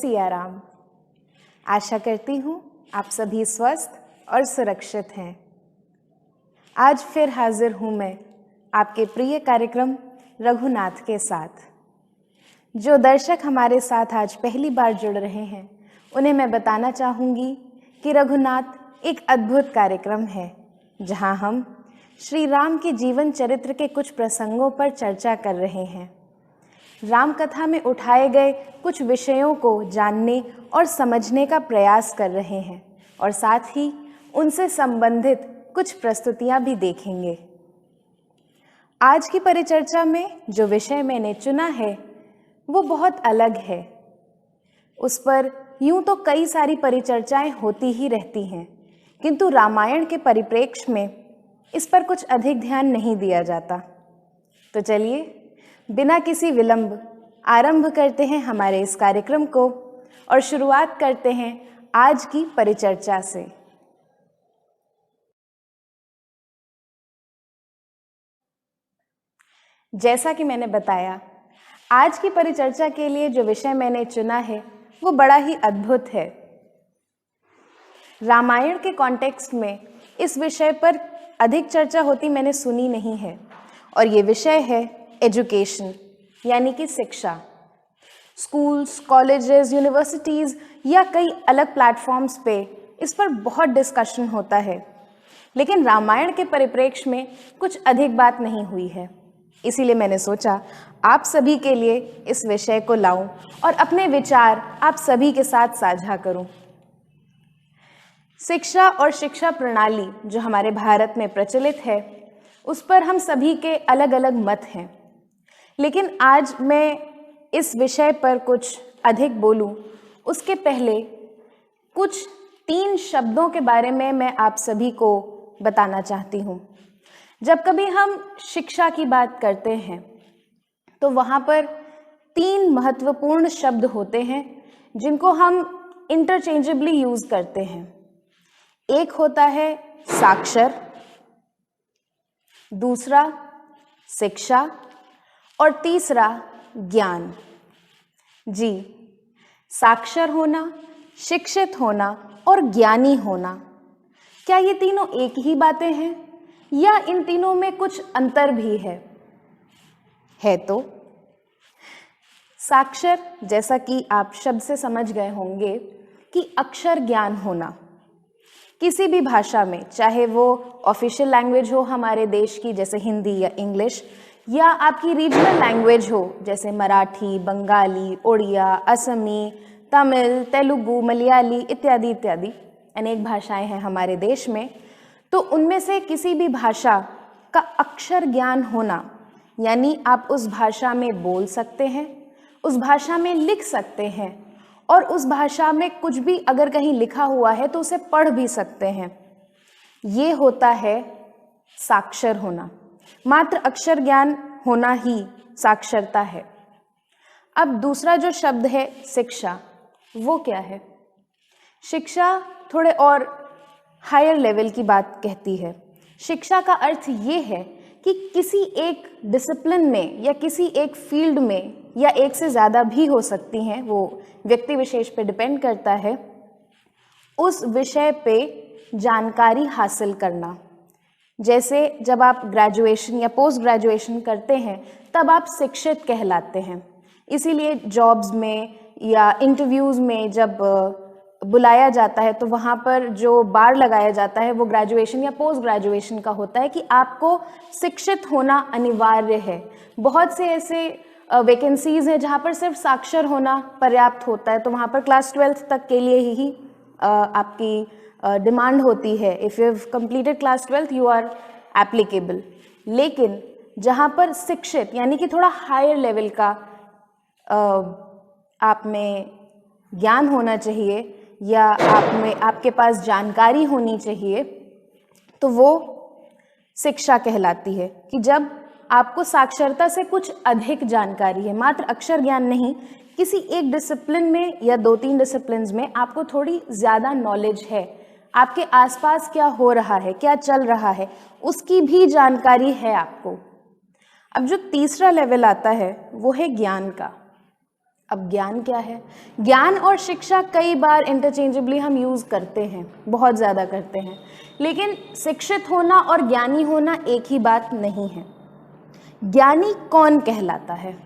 सियाराम। आशा करती हूँ आप सभी स्वस्थ और सुरक्षित हैं। आज फिर हाजिर हूँ मैं आपके प्रिय कार्यक्रम रघुनाथ के साथ। जो दर्शक हमारे साथ आज पहली बार जुड़ रहे हैं उन्हें मैं बताना चाहूँगी कि रघुनाथ एक अद्भुत कार्यक्रम है जहाँ हम श्री राम के जीवन चरित्र के कुछ प्रसंगों पर चर्चा कर रहे हैं। राम कथा में उठाए गए कुछ विषयों को जानने और समझने का प्रयास कर रहे हैं और साथ ही उनसे संबंधित कुछ प्रस्तुतियां भी देखेंगे। आज की परिचर्चा में जो विषय मैंने चुना है वो बहुत अलग है। उस पर यूं तो कई सारी परिचर्चाएं होती ही रहती हैं, किंतु रामायण के परिप्रेक्ष्य में इस पर कुछ अधिक ध्यान नहीं दिया जाता। तो चलिए बिना किसी विलंब आरंभ करते हैं हमारे इस कार्यक्रम को और शुरुआत करते हैं आज की परिचर्चा से। जैसा कि मैंने बताया, आज की परिचर्चा के लिए जो विषय मैंने चुना है वो बड़ा ही अद्भुत है। रामायण के कॉन्टेक्स्ट में इस विषय पर अधिक चर्चा होती मैंने सुनी नहीं है और ये विषय है एजुकेशन यानी कि शिक्षा। स्कूल्स, कॉलेजेस, यूनिवर्सिटीज़ या कई अलग प्लेटफॉर्म्स पे इस पर बहुत डिस्कशन होता है, लेकिन रामायण के परिप्रेक्ष्य में कुछ अधिक बात नहीं हुई है। इसीलिए मैंने सोचा आप सभी के लिए इस विषय को लाऊं और अपने विचार आप सभी के साथ साझा करूं। शिक्षा और शिक्षा प्रणाली जो हमारे भारत में प्रचलित है उस पर हम सभी के अलग अलग मत हैं, लेकिन आज मैं इस विषय पर कुछ अधिक बोलूं उसके पहले कुछ 3 शब्दों के बारे में मैं आप सभी को बताना चाहती हूं। जब कभी हम शिक्षा की बात करते हैं तो वहाँ पर 3 महत्वपूर्ण शब्द होते हैं जिनको हम इंटरचेंजेबली यूज करते हैं। एक होता है साक्षर, दूसरा शिक्षा और तीसरा ज्ञान। जी, साक्षर होना, शिक्षित होना और ज्ञानी होना, क्या ये तीनों एक ही बातें हैं या इन तीनों में कुछ अंतर भी है तो साक्षर, जैसा कि आप शब्द से समझ गए होंगे कि अक्षर ज्ञान होना। किसी भी भाषा में, चाहे वो ऑफिशियल लैंग्वेज हो हमारे देश की जैसे हिंदी या इंग्लिश, या आपकी रीजनल लैंग्वेज हो जैसे मराठी, बंगाली, उड़िया, असमी, तमिल, तेलुगु, मलयाली इत्यादि इत्यादि अनेक भाषाएं हैं हमारे देश में, तो उनमें से किसी भी भाषा का अक्षर ज्ञान होना यानी आप उस भाषा में बोल सकते हैं, उस भाषा में लिख सकते हैं और उस भाषा में कुछ भी अगर कहीं लिखा हुआ है तो उसे पढ़ भी सकते हैं। ये होता है साक्षर होना। मात्र अक्षर ज्ञान होना ही साक्षरता है। अब दूसरा जो शब्द है शिक्षा, वो क्या है? शिक्षा थोड़े और हायर लेवल की बात कहती है। शिक्षा का अर्थ ये है कि किसी एक डिसिप्लिन में या किसी एक फील्ड में, या एक से ज़्यादा भी हो सकती हैं, वो व्यक्ति विशेष पे डिपेंड करता है, उस विषय पे जानकारी हासिल करना। जैसे जब आप ग्रेजुएशन या पोस्ट ग्रेजुएशन करते हैं तब आप शिक्षित कहलाते हैं। इसीलिए जॉब्स में या इंटरव्यूज़ में जब बुलाया जाता है तो वहाँ पर जो बार लगाया जाता है वो ग्रेजुएशन या पोस्ट ग्रेजुएशन का होता है कि आपको शिक्षित होना अनिवार्य है। बहुत से ऐसे वैकेंसीज़ हैं जहाँ पर सिर्फ साक्षर होना पर्याप्त होता है, तो वहाँ पर क्लास 12th तक के लिए ही आपकी डिमांड होती है। If you have completed class 12th you are applicable. लेकिन जहाँ पर शिक्षित यानी कि थोड़ा हायर लेवल का आप में ज्ञान होना चाहिए या आप में आपके पास जानकारी होनी चाहिए, तो वो शिक्षा कहलाती है कि जब आपको साक्षरता से कुछ अधिक जानकारी है, मात्र अक्षर ज्ञान नहीं, किसी एक डिसिप्लिन में या 2-3 डिसिप्लिन्स में आपको थोड़ी ज़्यादा नॉलेज है, आपके आसपास क्या हो रहा है, क्या चल रहा है, उसकी भी जानकारी है आपको। अब जो तीसरा लेवल आता है वो है ज्ञान का। अब ज्ञान क्या है? ज्ञान और शिक्षा कई बार इंटरचेंजेबली हम यूज़ करते हैं, बहुत ज़्यादा करते हैं, लेकिन शिक्षित होना और ज्ञानी होना एक ही बात नहीं है। ज्ञानी कौन कहलाता है?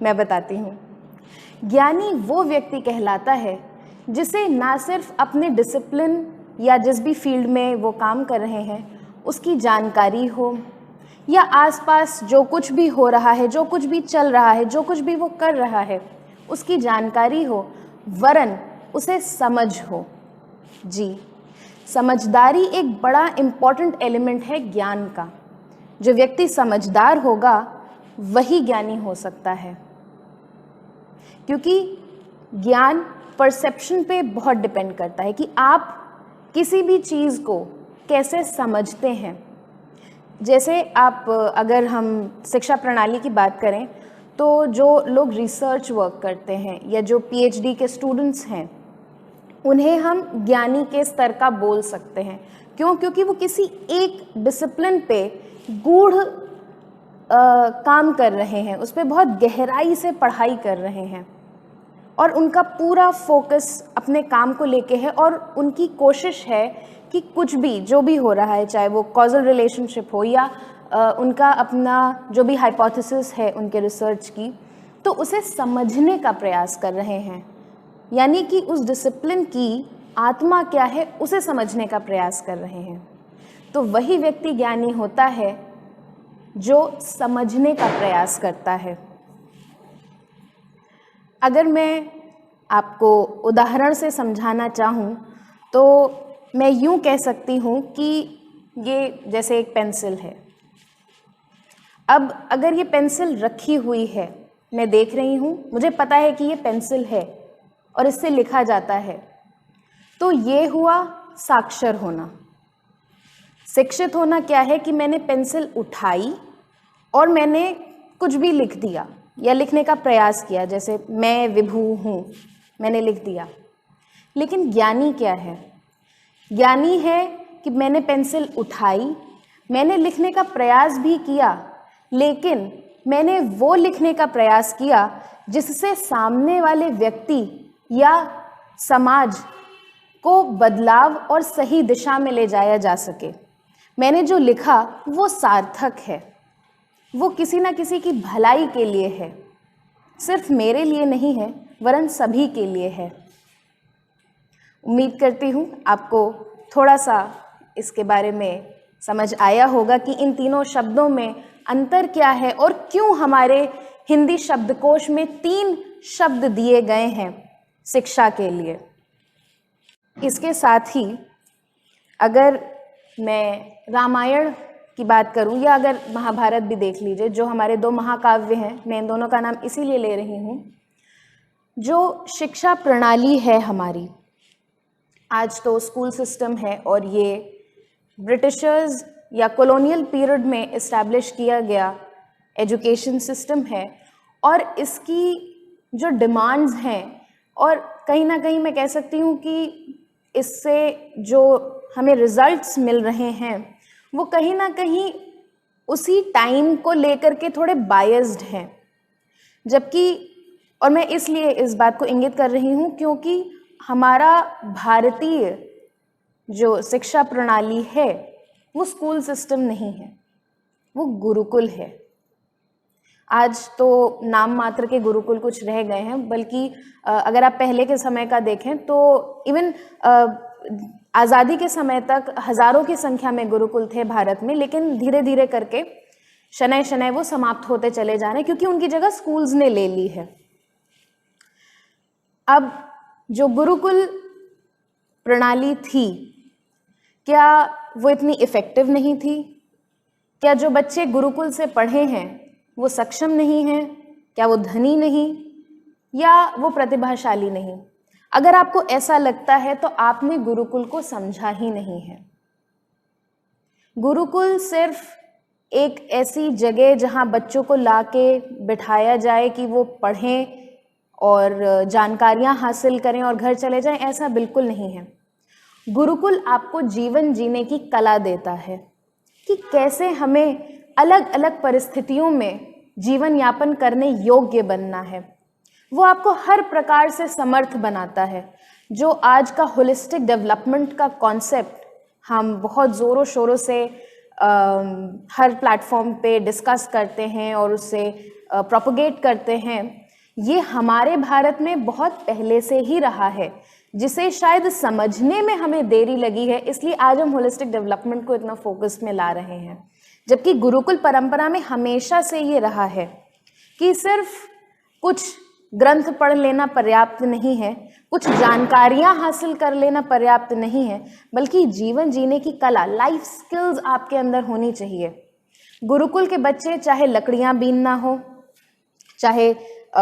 मैं बताती हूँ। ज्ञानी वो व्यक्ति कहलाता है जिसे ना सिर्फ अपने डिसिप्लिन या जिस भी फील्ड में वो काम कर रहे हैं उसकी जानकारी हो, या आसपास जो कुछ भी हो रहा है, जो कुछ भी चल रहा है, जो कुछ भी वो कर रहा है उसकी जानकारी हो, वरन उसे समझ हो। जी, समझदारी एक बड़ा इम्पॉर्टेंट एलिमेंट है ज्ञान का। जो व्यक्ति समझदार होगा वही ज्ञानी हो सकता है, क्योंकि ज्ञान परसेप्शन पे बहुत डिपेंड करता है कि आप किसी भी चीज़ को कैसे समझते हैं। जैसे आप अगर हम शिक्षा प्रणाली की बात करें तो जो लोग रिसर्च वर्क करते हैं या जो पीएचडी के स्टूडेंट्स हैं उन्हें हम ज्ञानी के स्तर का बोल सकते हैं। क्यों? क्योंकि वो किसी एक डिसिप्लिन पे गूढ़ काम कर रहे हैं, उस पर बहुत गहराई से पढ़ाई कर रहे हैं और उनका पूरा फोकस अपने काम को लेके है और उनकी कोशिश है कि कुछ भी जो भी हो रहा है, चाहे वो कॉजल रिलेशनशिप हो या उनका अपना जो भी हाइपोथेसिस है उनके रिसर्च की, तो उसे समझने का प्रयास कर रहे हैं। यानी कि उस डिसिप्लिन की आत्मा क्या है उसे समझने का प्रयास कर रहे हैं। तो वही व्यक्ति ज्ञानी होता है जो समझने का प्रयास करता है। अगर मैं आपको उदाहरण से समझाना चाहूँ तो मैं यूँ कह सकती हूँ कि ये जैसे एक पेंसिल है। अब अगर ये पेंसिल रखी हुई है, मैं देख रही हूँ, मुझे पता है कि ये पेंसिल है और इससे लिखा जाता है, तो ये हुआ साक्षर होना। शिक्षित होना क्या है कि मैंने पेंसिल उठाई और मैंने कुछ भी लिख दिया या लिखने का प्रयास किया, जैसे मैं विभू हूँ, मैंने लिख दिया। लेकिन ज्ञानी क्या है? ज्ञानी है कि मैंने पेंसिल उठाई, मैंने लिखने का प्रयास भी किया, लेकिन मैंने वो लिखने का प्रयास किया जिससे सामने वाले व्यक्ति या समाज को बदलाव और सही दिशा में ले जाया जा सके। मैंने जो लिखा वो सार्थक है, वो किसी ना किसी की भलाई के लिए है, सिर्फ मेरे लिए नहीं है वरन सभी के लिए है। उम्मीद करती हूँ आपको थोड़ा सा इसके बारे में समझ आया होगा कि इन तीनों शब्दों में अंतर क्या है और क्यों हमारे हिंदी शब्दकोश में 3 शब्द दिए गए हैं शिक्षा के लिए। इसके साथ ही अगर मैं रामायण की बात करूं या अगर महाभारत भी देख लीजिए, जो हमारे 2 महाकाव्य हैं, मैं इन दोनों का नाम इसीलिए ले रही हूं। जो शिक्षा प्रणाली है हमारी, आज तो स्कूल सिस्टम है और ये ब्रिटिशर्स या कॉलोनियल पीरियड में इस्टेब्लिश किया गया एजुकेशन सिस्टम है और इसकी जो डिमांड्स हैं और कहीं ना कहीं मैं कह सकती हूँ कि इससे जो हमें रिजल्ट्स मिल रहे हैं वो कहीं ना कहीं उसी टाइम को लेकर के थोड़े बायस्ड हैं। जबकि, और मैं इसलिए इस बात को इंगित कर रही हूँ क्योंकि हमारा भारतीय जो शिक्षा प्रणाली है वो स्कूल सिस्टम नहीं है, वो गुरुकुल है। आज तो नाम मात्र के गुरुकुल कुछ रह गए हैं, बल्कि अगर आप पहले के समय का देखें तो इवन आज़ादी के समय तक हज़ारों की संख्या में गुरुकुल थे भारत में, लेकिन धीरे धीरे करके शनय शनय वो समाप्त होते चले जा रहे हैं क्योंकि उनकी जगह स्कूल्स ने ले ली है। अब जो गुरुकुल प्रणाली थी, क्या वो इतनी इफ़ेक्टिव नहीं थी? क्या जो बच्चे गुरुकुल से पढ़े हैं वो सक्षम नहीं हैं? क्या वो धनी नहीं या वो प्रतिभाशाली नहीं? अगर आपको ऐसा लगता है तो आपने गुरुकुल को समझा ही नहीं है। गुरुकुल सिर्फ एक ऐसी जगह जहां बच्चों को लाके बिठाया जाए कि वो पढ़ें और जानकारियां हासिल करें और घर चले जाएं, ऐसा बिल्कुल नहीं है। गुरुकुल आपको जीवन जीने की कला देता है कि कैसे हमें अलग अलग परिस्थितियों में जीवन यापन करने योग्य बनना है। वो आपको हर प्रकार से समर्थ बनाता है। जो आज का होलिस्टिक डेवलपमेंट का कॉन्सेप्ट हम बहुत ज़ोरों शोरों से हर प्लेटफॉर्म पे डिस्कस करते हैं और उससे प्रोपोगेट करते हैं, ये हमारे भारत में बहुत पहले से ही रहा है, जिसे शायद समझने में हमें देरी लगी है, इसलिए आज हम होलिस्टिक डेवलपमेंट को इतना फोकस में ला रहे हैं। जबकि गुरुकुल परंपरा में हमेशा से ये रहा है कि सिर्फ कुछ ग्रंथ पढ़ लेना पर्याप्त नहीं है, कुछ जानकारियां हासिल कर लेना पर्याप्त नहीं है, बल्कि जीवन जीने की कला, लाइफ स्किल्स आपके अंदर होनी चाहिए। गुरुकुल के बच्चे चाहे लकड़ियां बीनना हो, चाहे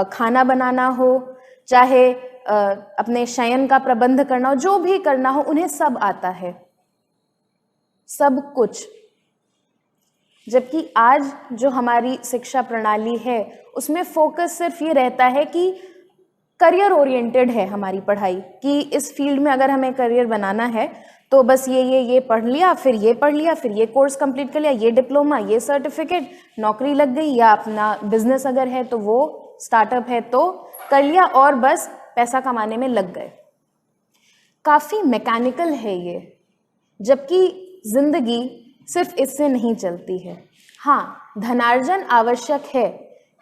खाना बनाना हो, चाहे अपने शयन का प्रबंध करना हो, जो भी करना हो, उन्हें सब आता है, सब कुछ। जबकि आज जो हमारी शिक्षा प्रणाली है उसमें फोकस सिर्फ ये रहता है कि करियर ओरिएंटेड है हमारी पढ़ाई, कि इस फील्ड में अगर हमें करियर बनाना है तो बस ये पढ़ लिया, फिर ये पढ़ लिया, फिर ये कोर्स कंप्लीट कर लिया, ये डिप्लोमा, ये सर्टिफिकेट, नौकरी लग गई, या अपना बिजनेस अगर है तो वो स्टार्टअप है तो कर लिया और बस पैसा कमाने में लग गए। काफ़ी मैकेनिकल है ये, जबकि जिंदगी सिर्फ इससे नहीं चलती है। हाँ, धनार्जन आवश्यक है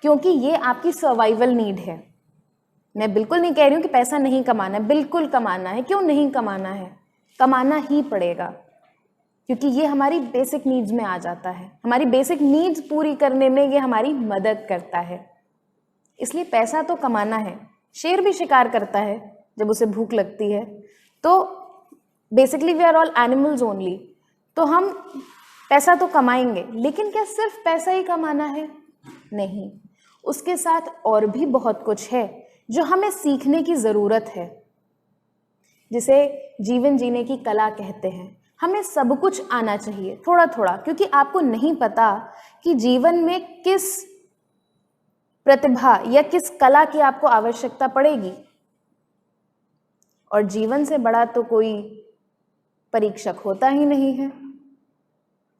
क्योंकि ये आपकी सर्वाइवल नीड है। मैं बिल्कुल नहीं कह रही हूँ कि पैसा नहीं कमाना है, बिल्कुल कमाना है। क्यों नहीं कमाना है? कमाना ही पड़ेगा, क्योंकि ये हमारी बेसिक नीड्स में आ जाता है। हमारी बेसिक नीड्स पूरी करने में ये हमारी मदद करता है, इसलिए पैसा तो कमाना है। शेर भी शिकार करता है जब उसे भूख लगती है, तो basically we are all animals only. तो हम पैसा तो कमाएंगे, लेकिन क्या सिर्फ पैसा ही कमाना है? नहीं, उसके साथ और भी बहुत कुछ है जो हमें सीखने की ज़रूरत है, जिसे जीवन जीने की कला कहते हैं। हमें सब कुछ आना चाहिए थोड़ा थोड़ा, क्योंकि आपको नहीं पता कि जीवन में किस प्रतिभा या किस कला की आपको आवश्यकता पड़ेगी। और जीवन से बड़ा तो कोई परीक्षक होता ही नहीं है।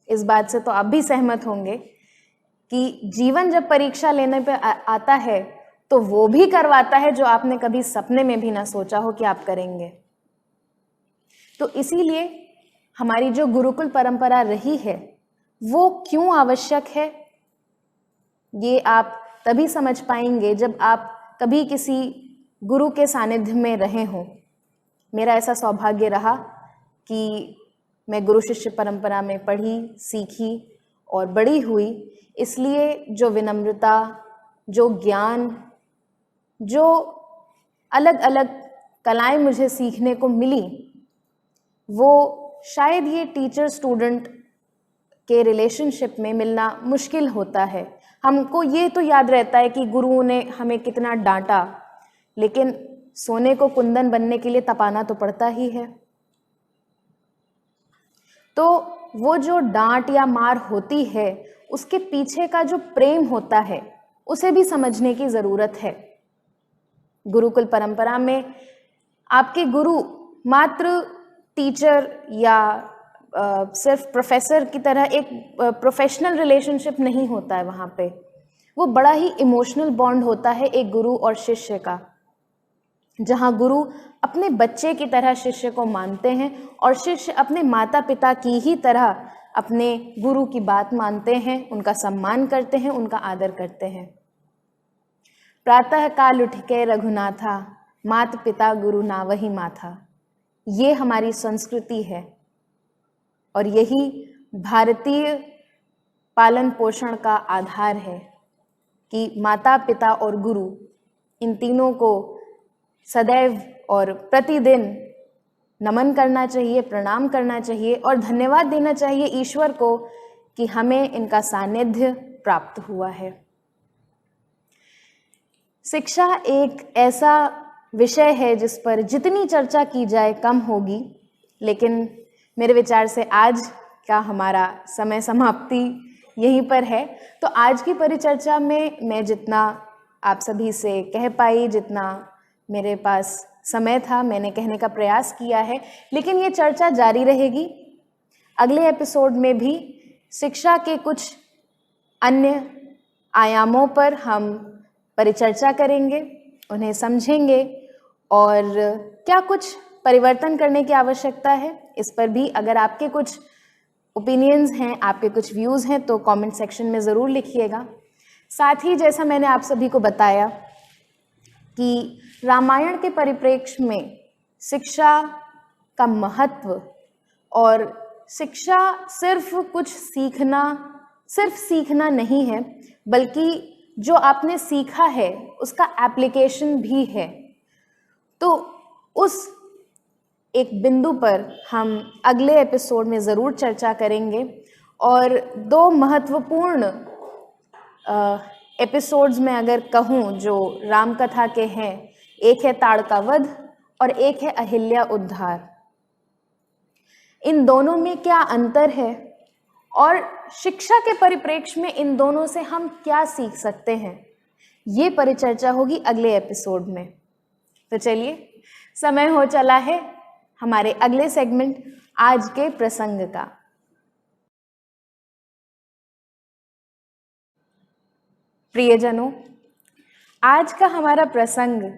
इस बात से तो आप भी सहमत होंगे कि जीवन जब परीक्षा लेने पे आता है तो वो भी करवाता है जो आपने कभी सपने में भी ना सोचा हो कि आप करेंगे। तो इसीलिए हमारी जो गुरुकुल परंपरा रही है वो क्यों आवश्यक है, ये आप तभी समझ पाएंगे जब आप कभी किसी गुरु के सानिध्य में रहे हों। मेरा ऐसा सौभाग्य रहा कि मैं गुरु शिष्य परंपरा में पढ़ी, सीखी और बड़ी हुई। इसलिए जो विनम्रता, जो ज्ञान, जो अलग अलग कलाएं मुझे सीखने को मिली, वो शायद ये टीचर स्टूडेंट के रिलेशनशिप में मिलना मुश्किल होता है। हमको ये तो याद रहता है कि गुरुओं ने हमें कितना डांटा, लेकिन सोने को कुंदन बनने के लिए तपाना तो पड़ता ही है। तो वो जो डांट या मार होती है, उसके पीछे का जो प्रेम होता है, उसे भी समझने की ज़रूरत है। गुरुकुल परंपरा में आपके गुरु मात्र टीचर या सिर्फ प्रोफेसर की तरह एक प्रोफेशनल रिलेशनशिप नहीं होता है। वहाँ पे वो बड़ा ही इमोशनल बॉन्ड होता है एक गुरु और शिष्य का, जहाँ गुरु अपने बच्चे की तरह शिष्य को मानते हैं और शिष्य अपने माता पिता की ही तरह अपने गुरु की बात मानते हैं, उनका सम्मान करते हैं, उनका आदर करते हैं। प्रातः काल उठ के रघुनाथा, मात पिता गुरु नावहि माथा, ये हमारी संस्कृति है और यही भारतीय पालन पोषण का आधार है कि माता पिता और गुरु, इन तीनों को सदैव और प्रतिदिन नमन करना चाहिए, प्रणाम करना चाहिए और धन्यवाद देना चाहिए ईश्वर को कि हमें इनका सानिध्य प्राप्त हुआ है। शिक्षा एक ऐसा विषय है जिस पर जितनी चर्चा की जाए कम होगी, लेकिन मेरे विचार से आज का हमारा समय समाप्ति यहीं पर है। तो आज की परिचर्चा में मैं जितना आप सभी से कह पाई, जितना मेरे पास समय था, मैंने कहने का प्रयास किया है, लेकिन ये चर्चा जारी रहेगी। अगले एपिसोड में भी शिक्षा के कुछ अन्य आयामों पर हम परिचर्चा करेंगे, उन्हें समझेंगे और क्या कुछ परिवर्तन करने की आवश्यकता है इस पर भी अगर आपके कुछ ओपिनियंस हैं, आपके कुछ व्यूज़ हैं तो कमेंट सेक्शन में ज़रूर लिखिएगा। साथ ही जैसा मैंने आप सभी को बताया कि रामायण के परिप्रेक्ष्य में शिक्षा का महत्व और शिक्षा सिर्फ सीखना नहीं है, बल्कि जो आपने सीखा है उसका एप्लीकेशन भी है। तो उस एक बिंदु पर हम अगले एपिसोड में ज़रूर चर्चा करेंगे और दो महत्वपूर्ण एपिसोड्स में अगर कहूँ जो राम कथा के हैं, एक है ताड़का वध और एक है अहिल्या उद्धार। इन दोनों में क्या अंतर है और शिक्षा के परिप्रेक्ष्य में इन दोनों से हम क्या सीख सकते हैं, ये परिचर्चा होगी अगले एपिसोड में। तो चलिए, समय हो चला है हमारे अगले सेगमेंट आज के प्रसंग का। प्रियजनों, आज का हमारा प्रसंग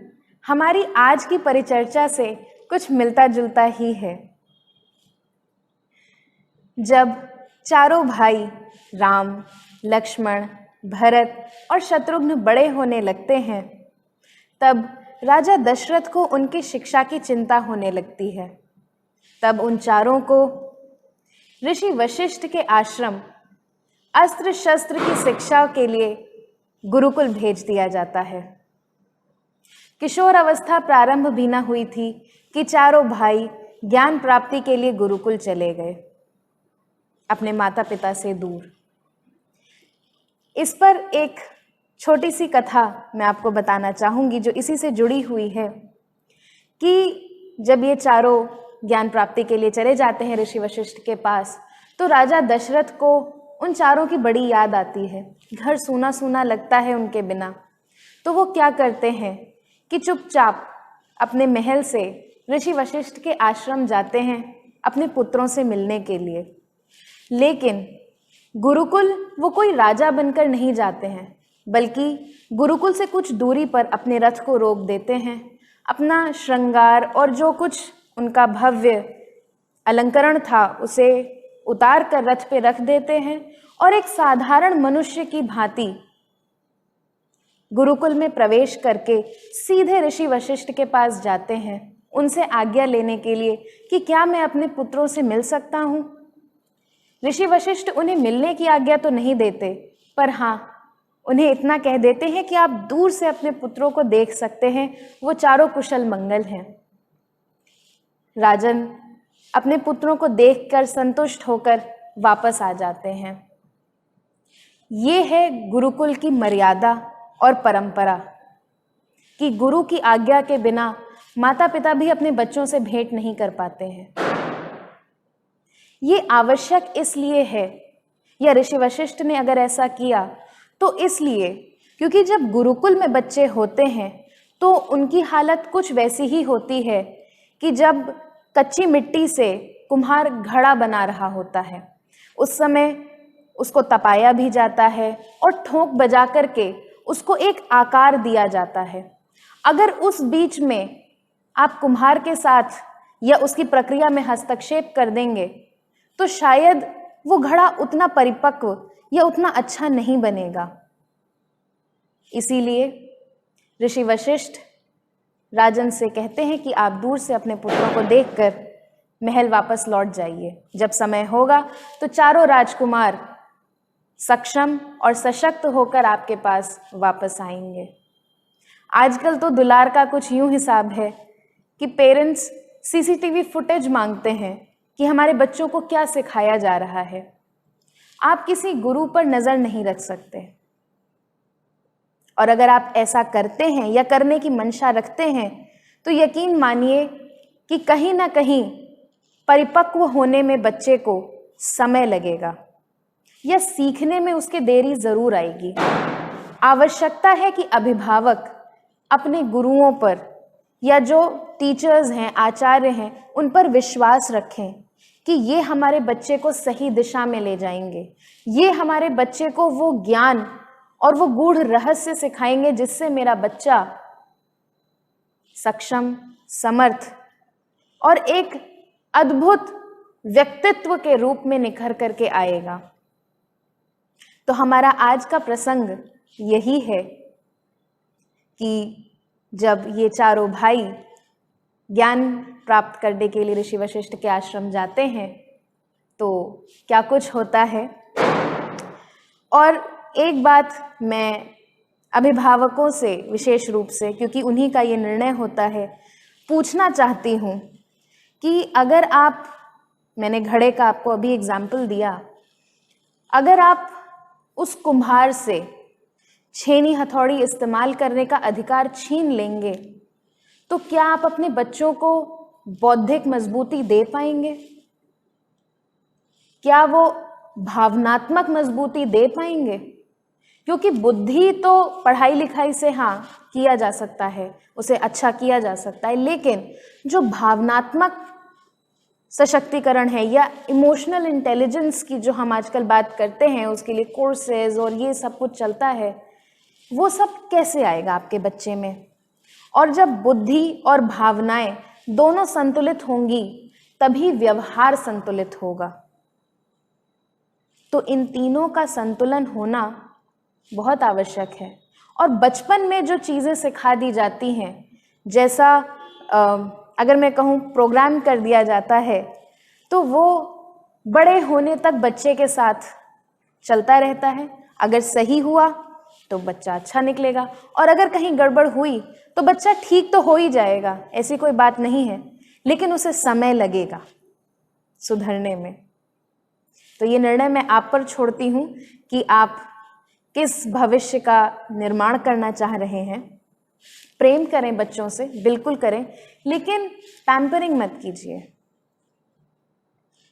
हमारी आज की परिचर्चा से कुछ मिलता जुलता ही है। जब चारों भाई राम, लक्ष्मण, भरत और शत्रुघ्न बड़े होने लगते हैं, तब राजा दशरथ को उनकी शिक्षा की चिंता होने लगती है। तब उन चारों को ऋषि वशिष्ठ के आश्रम अस्त्र शस्त्र की शिक्षा के लिए गुरुकुल भेज दिया जाता है। किशोर अवस्था प्रारंभ भी न हुई थी कि चारों भाई ज्ञान प्राप्ति के लिए गुरुकुल चले गए, अपने माता पिता से दूर। इस पर एक छोटी सी कथा मैं आपको बताना चाहूँगी जो इसी से जुड़ी हुई है कि जब ये चारों ज्ञान प्राप्ति के लिए चले जाते हैं ऋषि वशिष्ठ के पास, तो राजा दशरथ को उन चारों की बड़ी याद आती है। घर सूना सूना लगता है उनके बिना। तो वो क्या करते हैं कि चुपचाप अपने महल से ऋषि वशिष्ठ के आश्रम जाते हैं अपने पुत्रों से मिलने के लिए। लेकिन गुरुकुल वो कोई राजा बनकर नहीं जाते हैं, बल्कि गुरुकुल से कुछ दूरी पर अपने रथ को रोक देते हैं, अपना श्रृंगार और जो कुछ उनका भव्य अलंकरण था उसे उतार कर रथ पे रख देते हैं और एक साधारण मनुष्य की भांति गुरुकुल में प्रवेश करके सीधे ऋषि वशिष्ठ के पास जाते हैं उनसे आज्ञा लेने के लिए कि क्या मैं अपने पुत्रों से मिल सकता हूँ। ऋषि वशिष्ठ उन्हें मिलने की आज्ञा तो नहीं देते, पर हाँ, उन्हें इतना कह देते हैं कि आप दूर से अपने पुत्रों को देख सकते हैं, वो चारों कुशल मंगल हैं। राजन अपने पुत्रों को देखकर संतुष्ट होकर वापस आ जाते हैं। ये है गुरुकुल की मर्यादा और परंपरा कि गुरु की आज्ञा के बिना माता पिता भी अपने बच्चों से भेंट नहीं कर पाते हैं। ये आवश्यक इसलिए है, या ऋषि वशिष्ठ ने अगर ऐसा किया तो इसलिए क्योंकि जब गुरुकुल में बच्चे होते हैं तो उनकी हालत कुछ वैसी ही होती है कि जब कच्ची मिट्टी से कुम्हार घड़ा बना रहा होता है, उस समय उसको तपाया भी जाता है और ठोंक बजा करके उसको एक आकार दिया जाता है। अगर उस बीच में आप कुम्हार के साथ या उसकी प्रक्रिया में हस्तक्षेप कर देंगे तो शायद वो घड़ा उतना परिपक्व या उतना अच्छा नहीं बनेगा। इसीलिए ऋषि वशिष्ठ राजन से कहते हैं कि आप दूर से अपने पुत्रों को देखकर महल वापस लौट जाइए। जब समय होगा तो चारों राजकुमार सक्षम और सशक्त होकर आपके पास वापस आएंगे। आजकल तो दुलार का कुछ यूं हिसाब है कि पेरेंट्स सीसीटीवी फुटेज मांगते हैं कि हमारे बच्चों को क्या सिखाया जा रहा है। आप किसी गुरु पर नजर नहीं रख सकते, और अगर आप ऐसा करते हैं या करने की मंशा रखते हैं तो यकीन मानिए कि कहीं ना कहीं परिपक्व होने में बच्चे को समय लगेगा या सीखने में उसके देरी जरूर आएगी। आवश्यकता है कि अभिभावक अपने गुरुओं पर या जो टीचर्स हैं, आचार्य हैं, उन पर विश्वास रखें कि ये हमारे बच्चे को सही दिशा में ले जाएंगे, ये हमारे बच्चे को वो ज्ञान और वो गूढ़ रहस्य सिखाएंगे जिससे मेरा बच्चा सक्षम, समर्थ और एक अद्भुत व्यक्तित्व के रूप में निखर करके आएगा। तो हमारा आज का प्रसंग यही है कि जब ये चारों भाई ज्ञान प्राप्त करने के लिए ऋषि वशिष्ठ के आश्रम जाते हैं तो क्या कुछ होता है। और एक बात मैं अभिभावकों से विशेष रूप से, क्योंकि उन्हीं का ये निर्णय होता है, पूछना चाहती हूँ कि अगर आप, मैंने घड़े का आपको अभी एग्जाम्पल दिया, अगर आप उस कुम्हार से छेनी हथौड़ी इस्तेमाल करने का अधिकार छीन लेंगे तो क्या आप अपने बच्चों को बौद्धिक मजबूती दे पाएंगे? क्या वो भावनात्मक मजबूती दे पाएंगे? क्योंकि बुद्धि तो पढ़ाई लिखाई से हाँ किया जा सकता है, उसे अच्छा किया जा सकता है, लेकिन जो भावनात्मक सशक्तिकरण है या इमोशनल इंटेलिजेंस की जो हम आजकल बात करते हैं, उसके लिए कोर्सेज और ये सब कुछ चलता है, वो सब कैसे आएगा आपके बच्चे में? और जब बुद्धि और भावनाएं दोनों संतुलित होंगी तभी व्यवहार संतुलित होगा। तो इन तीनों का संतुलन होना बहुत आवश्यक है। और बचपन में जो चीज़ें सिखा दी जाती हैं, जैसा अगर मैं कहूँ प्रोग्राम कर दिया जाता है, तो वो बड़े होने तक बच्चे के साथ चलता रहता है। अगर सही हुआ तो बच्चा अच्छा निकलेगा, और अगर कहीं गड़बड़ हुई तो बच्चा ठीक तो हो ही जाएगा, ऐसी कोई बात नहीं है, लेकिन उसे समय लगेगा सुधरने में। तो ये निर्णय मैं आप पर छोड़ती हूँ कि आप किस भविष्य का निर्माण करना चाह रहे हैं। प्रेम करें बच्चों से, बिल्कुल करें, लेकिन पैम्परिंग मत कीजिए,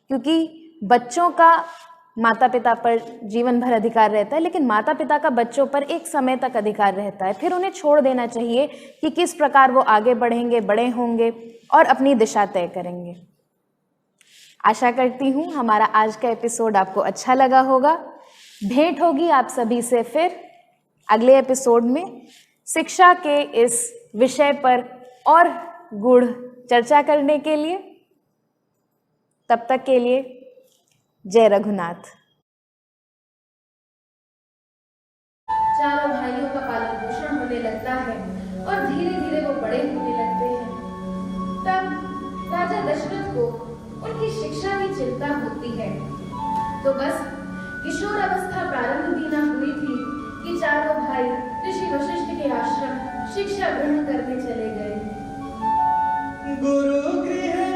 क्योंकि बच्चों का माता पिता पर जीवन भर अधिकार रहता है, लेकिन माता पिता का बच्चों पर एक समय तक अधिकार रहता है। फिर उन्हें छोड़ देना चाहिए कि किस प्रकार वो आगे बढ़ेंगे, बड़े होंगे और अपनी दिशा तय करेंगे। आशा करती हूँ हमारा आज का एपिसोड आपको अच्छा लगा होगा। भेंट होगी आप सभी से फिर अगले एपिसोड में शिक्षा के इस विषय पर और गूढ़ चर्चा करने के लिए। तब तक के लिए जय रघुनाथ। चारों भाइयों का पालन पोषण होने लगता है और धीरे धीरे वो बड़े होने लगते हैं। तब राजा दशरथ को उनकी शिक्षा की चिंता होती है। तो बस किशोर अवस्था प्रारंभ भी न हुई थी कि चारों भाई ऋषि वशिष्ठ के आश्रम शिक्षा ग्रहण करने चले गए। गुरु गृह